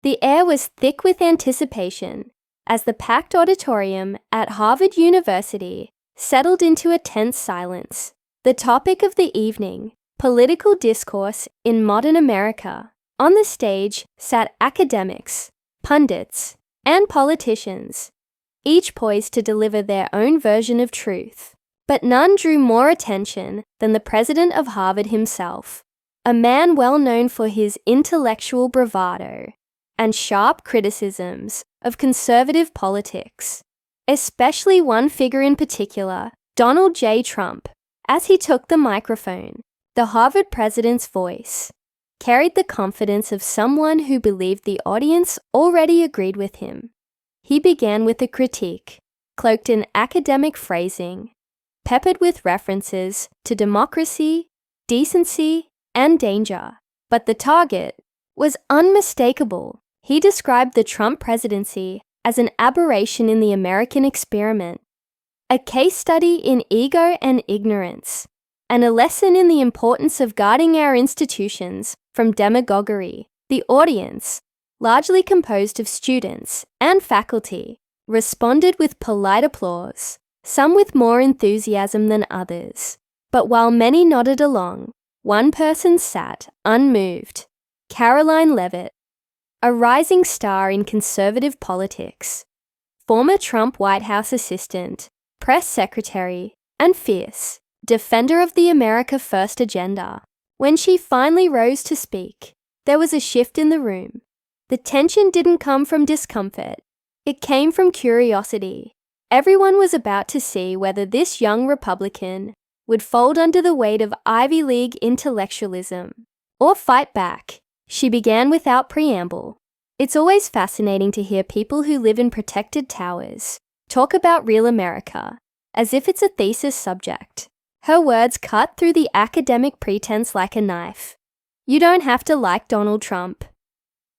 The air was thick with anticipation as the packed auditorium at Harvard University settled into a tense silence. The topic of the evening, political discourse in modern America. On the stage sat academics, pundits, and politicians, each poised to deliver their own version of truth. But none drew more attention than the president of Harvard himself, a man well known for his intellectual bravado and sharp criticisms of conservative politics, especially one figure in particular, Donald J. Trump. As he took the microphone, the Harvard president's voice carried the confidence of someone who believed the audience already agreed with him. He began with a critique, cloaked in academic phrasing, peppered with references to democracy, decency, and danger. But the target was unmistakable. He described the Trump presidency as an aberration in the American experiment, a case study in ego and ignorance, and a lesson in the importance of guarding our institutions from demagoguery. The audience, largely composed of students and faculty, responded with polite applause, some with more enthusiasm than others. But while many nodded along, one person sat unmoved, Karoline Leavitt, a rising star in conservative politics, former Trump White House assistant, press secretary, and fierce defender of the America First agenda. When she finally rose to speak, there was a shift in the room. The tension didn't come from discomfort. It came from curiosity. Everyone was about to see whether this young Republican would fold under the weight of Ivy League intellectualism or fight back. She began without preamble. It's always fascinating to hear people who live in protected towers talk about real America as if it's a thesis subject. Her words cut through the academic pretense like a knife. You don't have to like Donald Trump.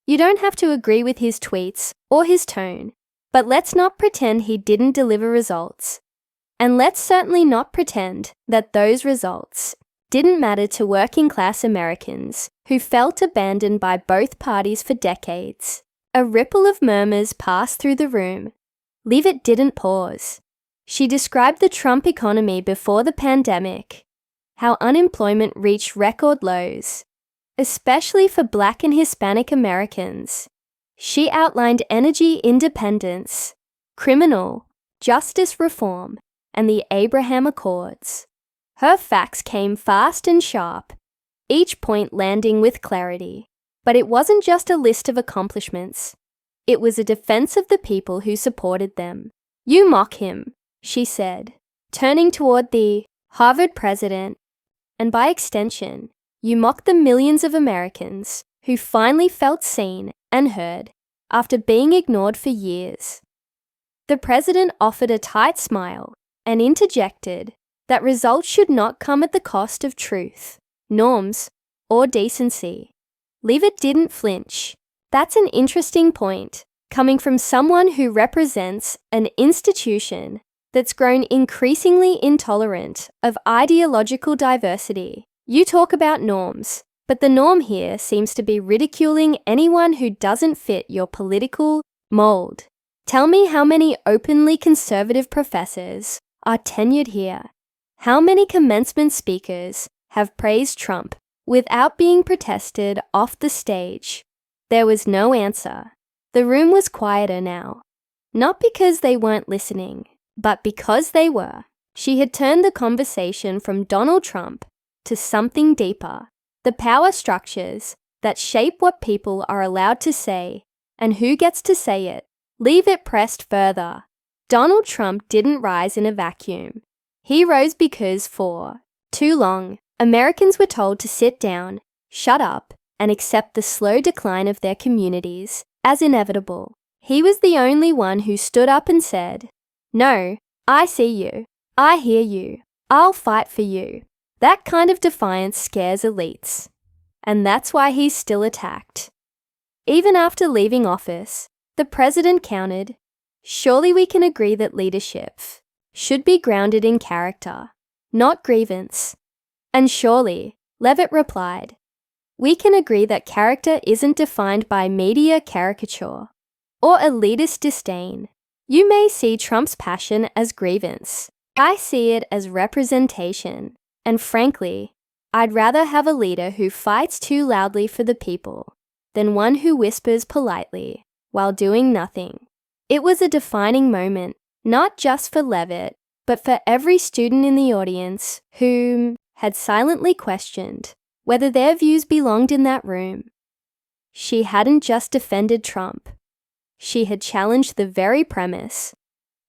You don't have to agree with his tweets or his tone, but let's not pretend he didn't deliver results. And let's certainly not pretend that those results didn't matter to working-class Americans who felt abandoned by both parties for decades. A ripple of murmurs passed through the room. Leavitt didn't pause. She described the Trump economy before the pandemic, how unemployment reached record lows, especially for Black and Hispanic Americans. She outlined energy independence, criminal justice reform, and the Abraham Accords. Her facts came fast and sharp, each point landing with clarity. But it wasn't just a list of accomplishments. It was a defense of the people who supported them. "You mock him," she said, turning toward the Harvard president, "and by extension, you mock the millions of Americans who finally felt seen and heard after being ignored for years." The president offered a tight smile and interjected that results should not come at the cost of truth, norms, or decency. Leavitt didn't flinch. That's an interesting point, coming from someone who represents an institution that's grown increasingly intolerant of ideological diversity. You talk about norms, but the norm here seems to be ridiculing anyone who doesn't fit your political mold. Tell me how many openly conservative professors are tenured here. How many commencement speakers have praised Trump without being protested off the stage? There was no answer. The room was quieter now. Not because they weren't listening, but because they were. She had turned the conversation from Donald Trump to something deeper. The power structures that shape what people are allowed to say and who gets to say it. Leavitt pressed further. Donald Trump didn't rise in a vacuum. He rose because for too long, Americans were told to sit down, shut up, and accept the slow decline of their communities as inevitable. He was the only one who stood up and said, "No, I see you. I hear you. I'll fight for you." That kind of defiance scares elites. And that's why he's still attacked. Even after leaving office, the president countered, "Surely we can agree that leadership should be grounded in character, not grievance." And surely, Leavitt replied, we can agree that character isn't defined by media caricature or elitist disdain. You may see Trump's passion as grievance. I see it as representation. And frankly, I'd rather have a leader who fights too loudly for the people than one who whispers politely while doing nothing. It was a defining moment, not just for Leavitt, but for every student in the audience who had silently questioned whether their views belonged in that room. She hadn't just defended Trump. She had challenged the very premise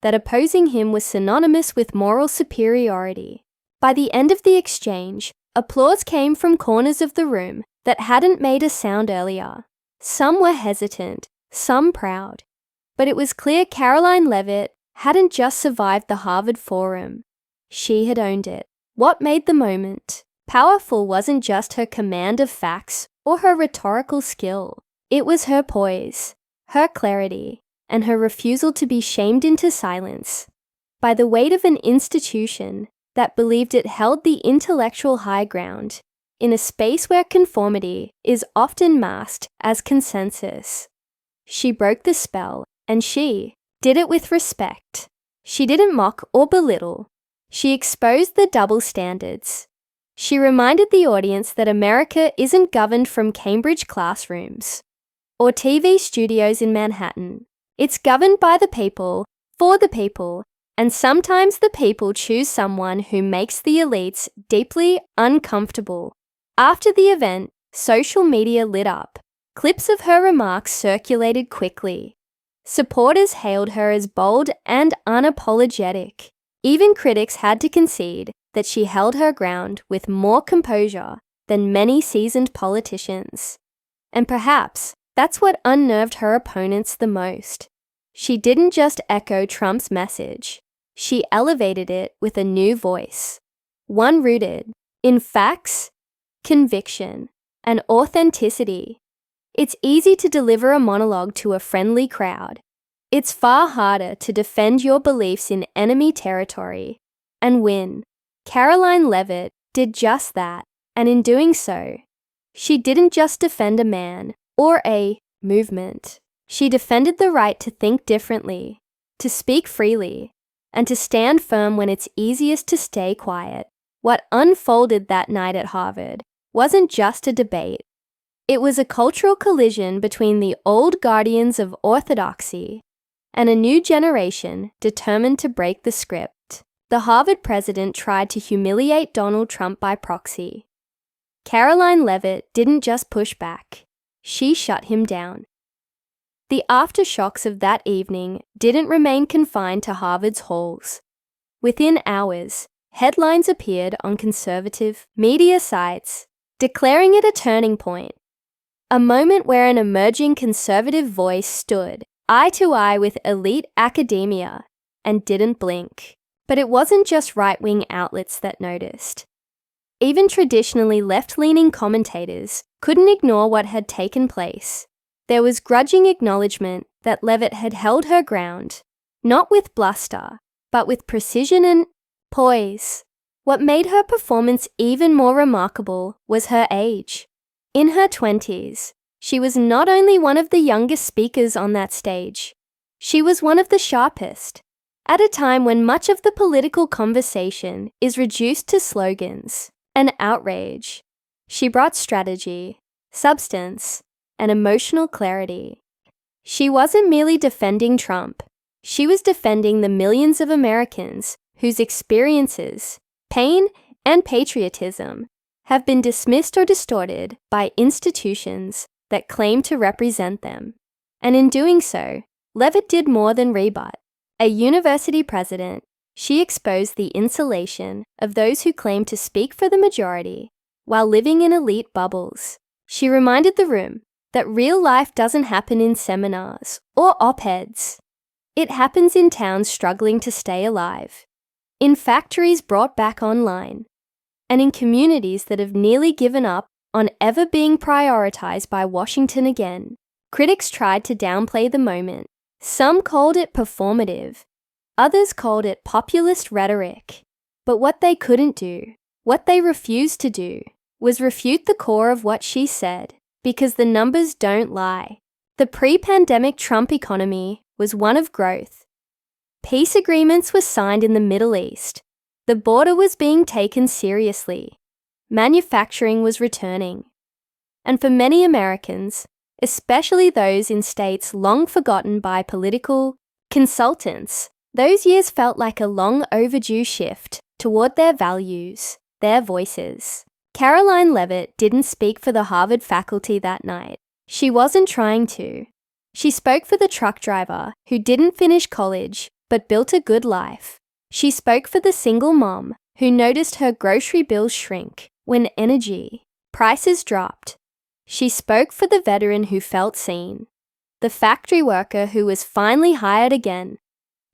that opposing him was synonymous with moral superiority. By the end of the exchange, applause came from corners of the room that hadn't made a sound earlier. Some were hesitant, some proud. But it was clear Karoline Leavitt hadn't just survived the Harvard Forum. She had owned it. What made the moment powerful wasn't just her command of facts or her rhetorical skill. It was her poise, her clarity, and her refusal to be shamed into silence by the weight of an institution that believed it held the intellectual high ground in a space where conformity is often masked as consensus. She broke the spell, and she did it with respect. She didn't mock or belittle. She exposed the double standards. She reminded the audience that America isn't governed from Cambridge classrooms or TV studios in Manhattan. It's governed by the people, for the people, and sometimes the people choose someone who makes the elites deeply uncomfortable. After the event, social media lit up. Clips of her remarks circulated quickly. Supporters hailed her as bold and unapologetic. Even critics had to concede that she held her ground with more composure than many seasoned politicians. And perhaps that's what unnerved her opponents the most. She didn't just echo Trump's message. She elevated it with a new voice, one rooted in facts, conviction, and authenticity. It's easy to deliver a monologue to a friendly crowd. It's far harder to defend your beliefs in enemy territory and win. Karoline Leavitt did just that, and in doing so, she didn't just defend a man or a movement. She defended the right to think differently, to speak freely, and to stand firm when it's easiest to stay quiet. What unfolded that night at Harvard wasn't just a debate. It was a cultural collision between the old guardians of orthodoxy and a new generation determined to break the script. The Harvard president tried to humiliate Donald Trump by proxy. Karoline Leavitt didn't just push back. She shut him down. The aftershocks of that evening didn't remain confined to Harvard's halls. Within hours, headlines appeared on conservative media sites, declaring it a turning point. A moment where an emerging conservative voice stood eye to eye with elite academia and didn't blink. But it wasn't just right-wing outlets that noticed. Even traditionally left-leaning commentators couldn't ignore what had taken place. There was grudging acknowledgement that Leavitt had held her ground, not with bluster, but with precision and poise. What made her performance even more remarkable was her age. In her 20s, she was not only one of the youngest speakers on that stage, she was one of the sharpest. At a time when much of the political conversation is reduced to slogans and outrage, she brought strategy, substance, and emotional clarity. She wasn't merely defending Trump. She was defending the millions of Americans whose experiences, pain, and patriotism have been dismissed or distorted by institutions that claim to represent them. And in doing so, Leavitt did more than rebut. A university president, she exposed the insulation of those who claim to speak for the majority while living in elite bubbles. She reminded the room that real life doesn't happen in seminars or op-eds. It happens in towns struggling to stay alive, in factories brought back online, and in communities that have nearly given up on ever being prioritized by Washington again. Critics tried to downplay the moment. Some called it performative, others called it populist rhetoric. But what they couldn't do, what they refused to do, was refute the core of what she said, because the numbers don't lie. The pre-pandemic Trump economy was one of growth. Peace agreements were signed in the Middle East. The border was being taken seriously. Manufacturing was returning. And for many Americans, especially those in states long forgotten by political consultants, those years felt like a long overdue shift toward their values, their voices. Karoline Leavitt didn't speak for the Harvard faculty that night. She wasn't trying to. She spoke for the truck driver who didn't finish college but built a good life. She spoke for the single mom who noticed her grocery bills shrink when energy prices dropped. She spoke for the veteran who felt seen, the factory worker who was finally hired again,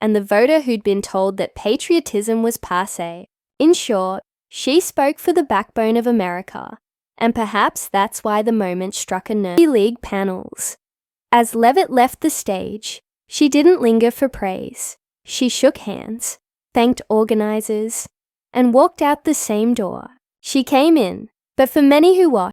and the voter who'd been told that patriotism was passé. In short, she spoke for the backbone of America, and perhaps that's why the moment struck a nerve. League panels. As Leavitt left the stage, she didn't linger for praise. She shook hands, thanked organizers, and walked out the same door she came in. But for many who watched,